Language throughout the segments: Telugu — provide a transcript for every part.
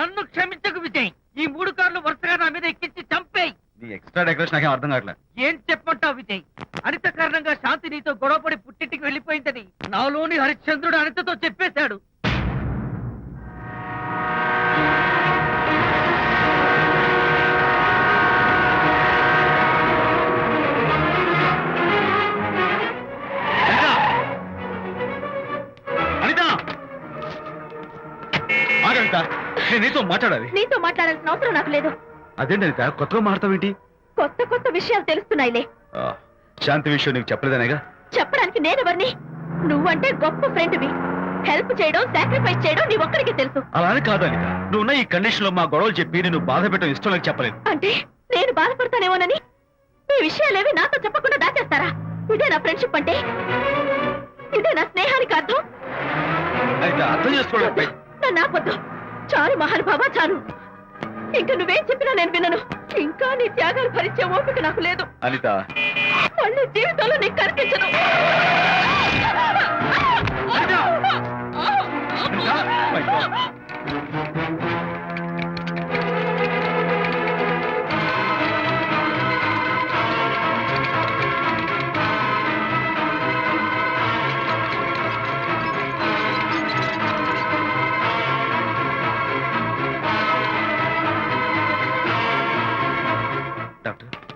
నన్ను క్షమించకు విజయ్. ఈ 3 కార్లు వరుసగా నా మీద ఎక్కించి చంపేయి. నీ ఎక్స్ట్రా డెకరేషన్ నాకేం అర్థం కావట్లేదు. ఏం చెప్పమంటావు విజయ్? అనిత కారణంగా శాంతి నీతో గొడవపడి పుట్టింటికి వెళ్ళిపోయిందని నాలోని హరిశ్చంద్రుడు అనితతో చెప్పేశాడు. నేను నీతో మాట్లాడాలి. నీతో మాట్లాడాల్సిన అవసరం నాకు లేదు. అదేంటి అనిత, కొత్తగా మాట్లాడతావేంటి? కొత్త కొత్త విషయాలు తెలుస్తున్నాయిలే. శాంతి విషయం నీకు చెప్పలేదనేగా? చెప్పడానికి నేనెవరిని? నువ్వంటే గొప్ప ఫ్రెండ్వి. హెల్ప్ చేయడం, సాక్రిఫైస్ చేయడం నీ ఒక్కడికి తెలుసు. అలానే కాదు అనిత, నువ్వున్న ఈ కండిషన్ లో మా గొడవలు చెప్పి నేను బాధ పెట్టడం ఇష్టం నాకు చెప్పలేదు. అంటే నేను బాధపడతానేమోనని ఈ విషయాలేవి నాతో చెప్పకుండా దాచేస్తారా? ఇదే నా ఫ్రెండ్షిప్ అంటే? ఇదే నా స్నేహానికి అర్థం? అయితే అర్థం చేసుకోవడం. నన్ను ఆపొద్దు. చాలు మహానుభావా, చాలు. ఇంకా నువ్వేం చెప్పినా నేను వినను. ఇంకా నీ త్యాగాలు భరించే ఓపిక నాకు లేదు అనిత. మళ్ళీ జీవితంలో నీకు కనిపించను.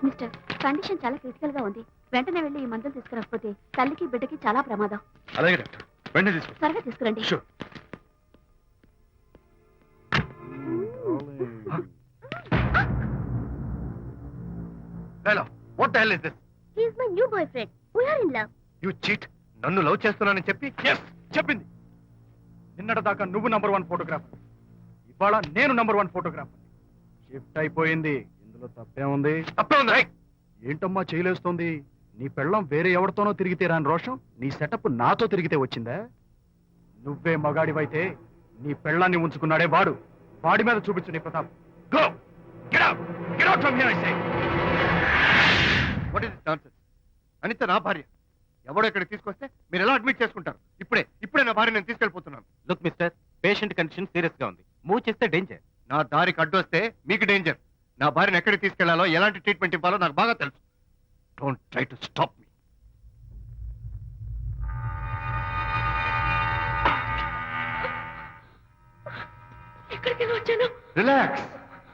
మిస్టర్, కండిషన్ చాలా క్రిటికల్ గా ఉంది. వెంటనే వెళ్ళి ఈ మందులు తీసుకురాకపోతే తల్లికి బిడ్డకి చాలా ప్రమాదం. అలాగే డాక్టర్, వెంటనే తీసుకో. త్వరగా తీసుకురండి. Hello, what the hell is this? He is my new boyfriend. We are in love. You cheat. నన్ను లవ్ చేస్తున్నానని చెప్పి చెప్పింది. నిన్నటిదాకా నువ్వు నంబర్ 1 ఫోటోగ్రాఫర్, ఇవాళ నేను నంబర్ 1 ఫోటోగ్రాఫర్. షిఫ్ట్ అయిపోయింది. ఇందులో తప్పే ఉంది? ఏంటమ్మా చేయలేస్తోంది? నీ పెళ్ళం వేరే ఎవరితోనో తిరిగితే రాని రోషం నీ సెటప్ నాతో తిరిగితే వచ్చిందా? నువ్వే మగాడివైతే నీ పెళ్ళాన్ని ఉంచుకున్నాడే వాడు. వాడి మీద చూపించు నీ ప్రతాప్. Go, get out, get out from here I say. What is this nonsense? Anitha నా భార్య. ఎవడో ఇక్కడికి తీసుకొస్తే మీరు ఎలా అడ్మిట్ చేసుకుంటారు? ఇప్పుడే నా భార్య నేను తీసుకెళ్ళిపోతున్నాను. Look mister, patient condition serious గా ఉంది. మూవ్ చేస్తే డేంజర్. నా దారికి అడ్డు వస్తే మీకు డేంజర్. నా భార్యను ఎక్కడికి తీసుకెళ్లాలో, ఎలాంటి ట్రీట్మెంట్ ఇవ్వాలో నాకు బాగా తెలుసు. Don't try to stop me. Relax.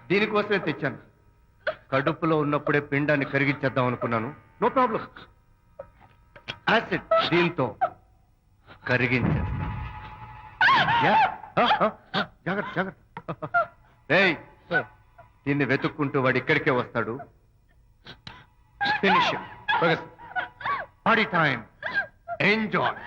దీనికోసమే తెచ్చాను. కడుపులో ఉన్నప్పుడే పిండాన్ని కరిగించేద్దాం అనుకున్నాను. No problem. యాసిడ్ దీంతో కరిగించేస్తా. జాగ్రత్త జాగ్రత్త. ఏయ్, దీన్ని వెతుక్కుంటూ వాడు ఇక్కడికే వస్తాడు. Finish. Party time. Enjoy.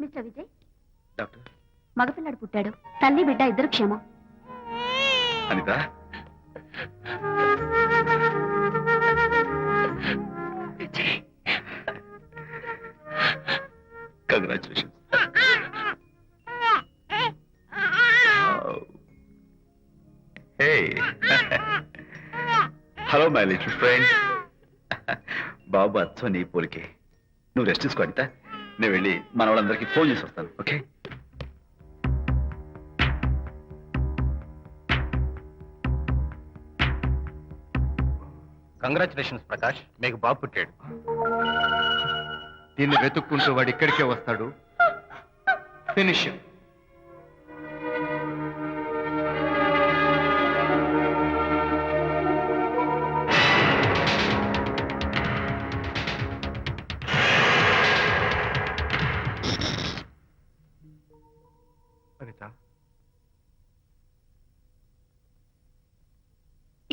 Mister Vijay, doctor మగపిల్లాడు పుట్టాడు. తల్లి బిడ్డ ఇద్దరు క్షేమం. Anitha, congratulations. Hello my little friend. బాబు అచ్చో నీ పోలికే. నువ్వు రెస్ట్ తీసుకో అనిత. నేను వెళ్ళి మన వాళ్ళందరికీ ఫోన్ చేసి వస్తాను. ఓకే? కంగ్రాచులేషన్స్ ప్రకాష్, మీకు బాబు పుట్టాడు. దీన్ని వెతుక్కుంటూ వాడు ఇక్కడికే వస్తాడు. ఫినిష్. అనిత,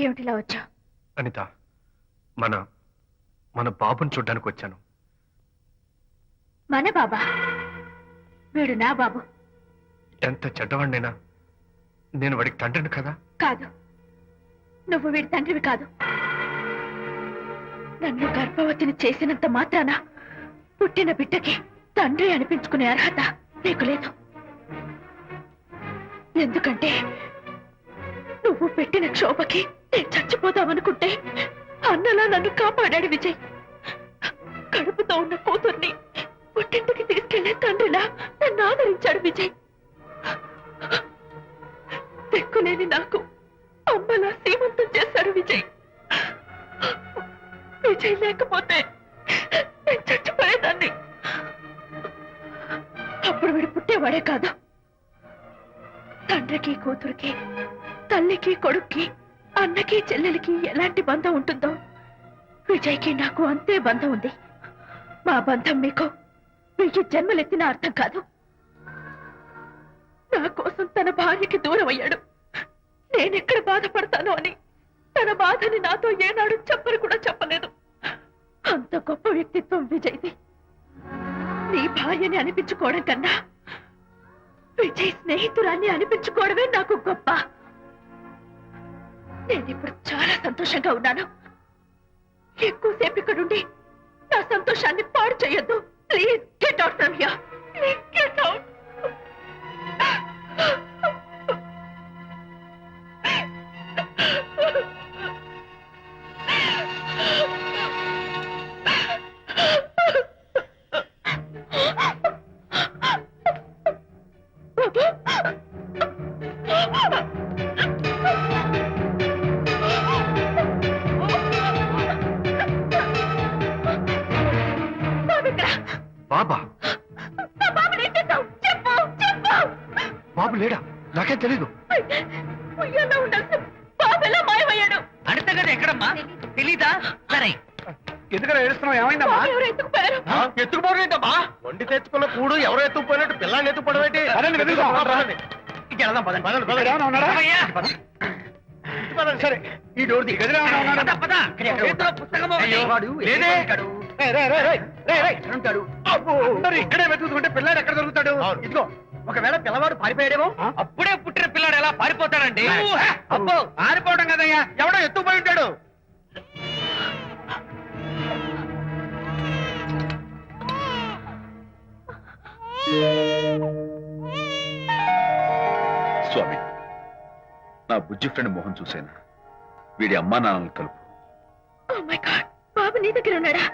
ఏమిటిలా వచ్చా? అనిత, మన మన బాబుని చూడ్డానికి వచ్చాను. మన బాబా? వీడు నా బాబు. ఎంత చెడ్డవాడినైనా నేను వాడికి తండ్రిని కదా. కాదు, నువ్వు వీడి తండ్రివి కాదు. నన్ను గర్భవతిని చేసినంత మాత్రాన పుట్టిన బిడ్డకి తండ్రి అనిపించుకునే అర్హత నీకు లేదు. ఎందుకంటే నువ్వు పెట్టిన క్షోభకి నేను చచ్చిపోదామనుకుంటే అన్నలా నన్ను కాపాడాడు విజయ్. కడుపుతో ఉన్న కూతుర్ని పుట్టింటికి తీసుకెళ్లే తండ్రిలా నన్ను ఆదరించాడు విజయ్. దిక్కులేని నాకు అమ్మలా సీమంతం చేశాడు విజయ్. విజయ్ లేకపోతే నేను చచ్చిపోయేదాన్ని. అప్పుడు వీడు పుట్టేవాడే కాదు. తండ్రికి కూతురికి, తల్లికి కొడుక్కి, అన్నకి చెల్లెలికి ఎలాంటి బంధం ఉంటుందో విజయ్కి నాకు అంతే బంధం ఉంది. మా బంధం మీకు 1000 జన్మలెత్తిన అర్థం కాదు. నా కోసం తన భార్యకి దూరం అయ్యాడు. నేనెక్కడ బాధపడతానో అని తన బాధని నాతో ఏనాడు చెప్పని కూడా చెప్పలేదు. అంత గొప్ప వ్యక్తిత్వం విజయ్ది. నీ భార్యని అనిపించుకోవడం కన్నా విజయ్ స్నేహితురాన్ని అనిపించుకోవడమే నాకు గొప్ప. నేనిప్పుడు చాలా సంతోషంగా ఉన్నాను. ఎక్కువసేపు ఇక్కడుండి నా సంతోషాన్ని పాడు చేయొద్దు. Please get out from here. Please get out. బాబా? చెప్పు చెప్పు. బాబు లేడా? నాకేం తెలీదు. ఉయ్యాలో ఉండాల్సిన బాబు ఎలా మాయమయ్యాడు? అనిత కదా ఎక్కడమ్మా? తెలీదా? సరే, ఎందుకలా ఏడుస్తున్నావు? ఏమైందమ్మా? బాబు ఎవరు ఎత్తుకుపోయారు? ఎత్తుకుపోవడం ఏంటమ్మా? వండి తెచ్చుకున్న కూడు ఎవరో ఎత్తుకుపోయినట్టు పిల్లాన్ని ఎత్తుకుపోవడం ఏంటి? ఏమైనా ఉన్నాడా? అయ్యా, సరే, ఈ డోర్ ది. గదిలో ఏమైనా ఉన్నాడా? పద, పద. చేతిలో పుస్తకం ఒకటి. లేదే. ఉంటాడు. ఉంటాడు. అబ్బో, అందరూ ఇక్కడే వెతుకుతుంటే పిల్లాడు ఎక్కడ దొరుకుతాడు? ఇదిగో, ఒకవేళ పిల్లవాడు పారిపోయాడేమో. అప్పుడే పుట్టిన పిల్లాడు ఎలా పారిపోతాడండి? అబ్బో, పారిపోవడం కదయ్యా, ఎవడో ఎత్తుకుపోయి ఉంటాడు. స్వామి, నా బుజ్జి ఫ్రెండ్ మోహన్ చూశాను. వీడి అమ్మా నాన్నలు కలుపు. Oh my God, బాబు నీ దగ్గర ఉన్నాడా?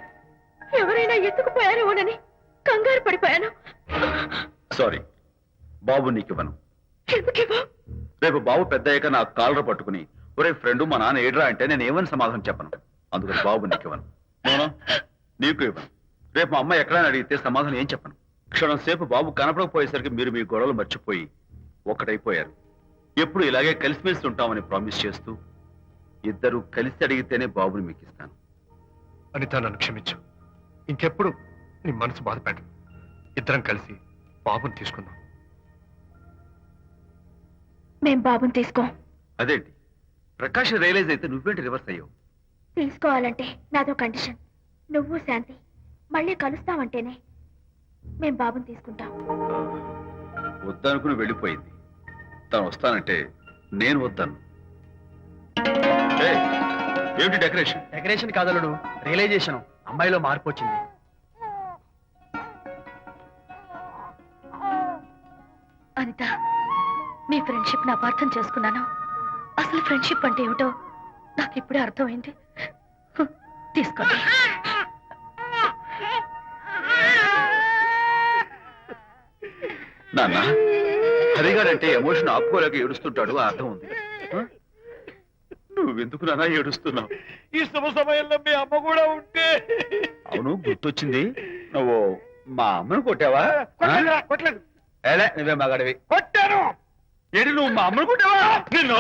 ఎవరైనా ఎత్తుకుపోయారేమోనని కంగారు పడిపోయాను. సారీ, బాబు నీకివ్వను. ఎందుకేమో? రేపు బాబు పెద్దయ్యాక నా కాలర్ పట్టుకుని ఒరే ఫ్రెండ్ మా నాన్న ఏడ్రా అంటే నేను ఏమని సమాధానం చెప్పను. అందుకని బాబు నీకివ్వను. నేను నీకు ఇవ్వను. రేపు మా అమ్మ ఎక్కడైనా అడిగితే సమాధానం ఏం చెప్పను. క్షణం సేపు బాబు కనపడకపోయేసరికి మీరు మీ గొడవలు మర్చిపోయి ఒక్కటైపోయారు. ఎప్పుడు ఇలాగే కలిసిమెలిసి ఉంటామని ప్రామిస్ చేస్తూ ఇద్దరు కలిసి అడిగితేనే బాబుని మీకు ఇస్తాను. అనిత, నన్ను క్షమించు. ఇంకెప్పుడు నీ మనసు బాధపెట్టు. ఇద్దరం కలిసి బాబుని తీసుకుందాం. మేం బాబుని తీసుకోం. అదేంటి ప్రకాష్ రియలైజ్ అయితే నువ్వేంటి రివర్స్ అయ్యావు? తీసుకోవాలంటే నాదో కండిషన్. నువ్వు శాంతి మళ్ళీ కలుస్తావంటేనే మేం బాబుని తీసుకుంటాం. వద్దనుకుని వెళ్ళిపోయింది. తను వస్తానంటే నేను వద్దాను. ఏయ్, ఏమిటి డెకరేషన్? Decoration కాదలుడు, realisation. అమ్మాయిలో మార్పు వచ్చింది. అనిత, మీ ఫ్రెండ్షిప్ ని అపార్థం చేసుకున్నాను. అసలు ఫ్రెండ్షిప్ అంటే ఏమిటో నాకు ఇప్పుడే అర్థమైంది. తీసుకోండి. నాన్న, హరిగారంటే ఎమోషన్ ఆపుకోలేక ఏడుస్తుంటాడు, ఆ అర్థం ఉంది. ఆ? నువ్వెందుకు నాన్న ఏడుస్తున్నావు? ఈ శుభ సమయంలో మీ అమ్మ కూడా ఉంటే. అవును, గుర్తొచ్చింది. నువ్వు మా అమ్మను కొట్టావా? కొట్టలేదు. ఏలే, నువ్వే మగాడివి. కొట్టాను. ఏడి, నువ్వు మా అమ్మను కొట్టావా? నిన్ను